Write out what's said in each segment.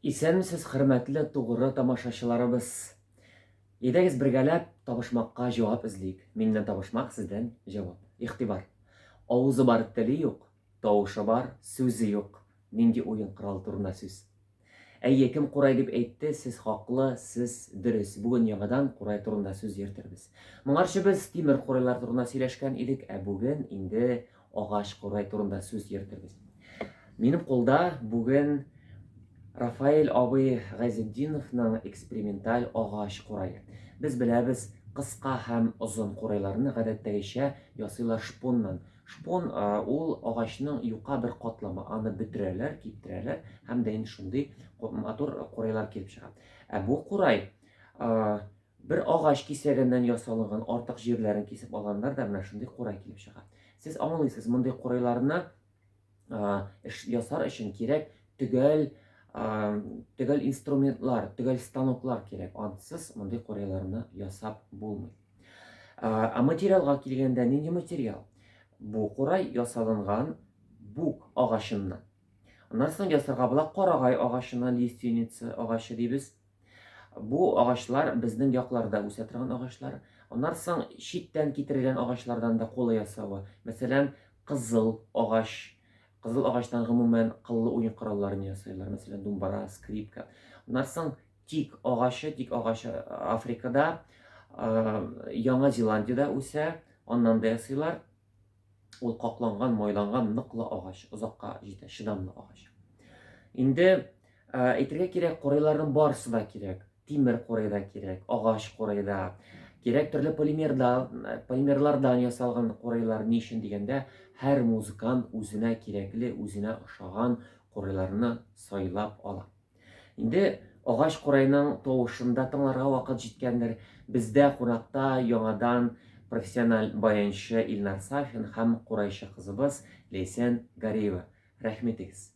Исәнмесез, хөрмәтле тугры тамашачыларыбыз. Идегез бергәләп табышмакка җавап эзлик. Миннән табышмак, сездән җавап. Игътибар. Авызы бар, теле юк, тавышы бар, сүзе юк. Нинди уен корал турында сүз. Әйе, кем курай дип әйтте, сез хаклы, сез дөрес. Бүген яңадан курай турында сүз йөртербез. Моңарчы без тимер курайлар турында сөйләшкән идек, ә бүген инде агач курай турында сүз йөртербез. Минем кулда бүген Рафаэль абый Газетдиновның эксперименталь агач курае. Без беләбез, кыска һәм озын курайларны гадәттәгечә ясыйлар шпоннан. Шпон ул агачның юка бер катламы. Аны бөтерәләр, киптерәләр һәм дә инде шундый матур курайлар килеп чыга. Ә бу курай бер агач кисәгеннән ясалган, артык җирләрен кисеп алганнар да менә шундый курай килеп чыга. Сез аңлыйсыз, мондый курайларны ясар өчен кирәк төгәл инструментлар, төгәл станоклар кирәк. Ансыз мондый курайларны ясап булмый. Материалга килгәндә, нинди материал? Бу курай ясалынган бук агачыннан. Аннан соң ясарга була карагай агачыннан, лиственница агачы дибез. Бу агачлар безнең якларда үсә торган агачлар. Аннан соң читтән китерелгән агачлардан да кулы ясавы. Мәсәлән, кызыл агач. Кызыл агачтан гомумән кыллы уен коралларын ясыйлар. Мәсәлән, думбара, скрипка. Аннан соң тик агачы Африкада, Яңа Зеландиядә үсә. Аннан да ясыйлар. Ул какланган, майланган ныклы агач, озакка җитә, чыдамлы агач. Инде әйтергә кирәк, курайларның барысы да кирәк. Тимер курай да кирәк, агач курай да кирәк, төрле полимерлардан ясалган курайлар. Ни өчен дигәндә, һәр музыкант үзенә кирәкле, үзенә ошаган курайларны сайлап ала. Инде агач курайның тавышында тыңларга вакыт җиткәндер. Бездә кунакта яңадан профессиональ баянчы Илнар Сафин һәм курайчы кызыбыз Ләйсән Гариева. Рәхмәтегез.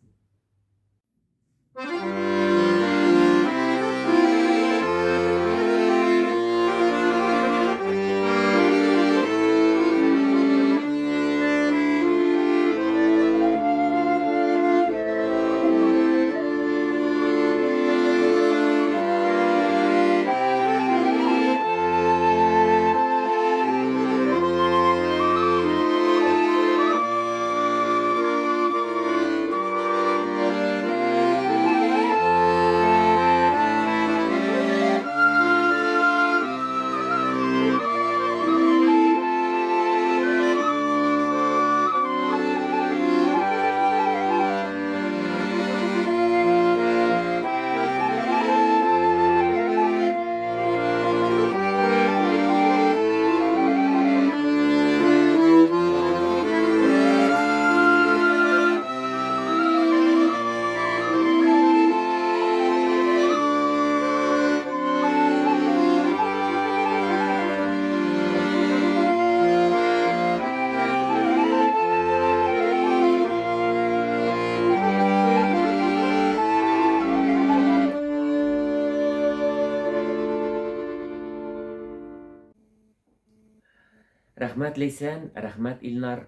Рәхмәт, Ләйсән, рәхмәт, Илнар.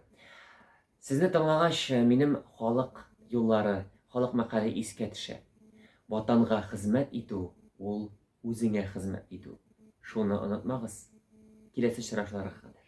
Сезне тыңлагач, минем халык юллары, халык мәкале искә төшә. Ватанга хезмәт итү, ул үзеңә хезмәт итү. Шуны онытмагыз. Киләсе очрашуларга кадәр.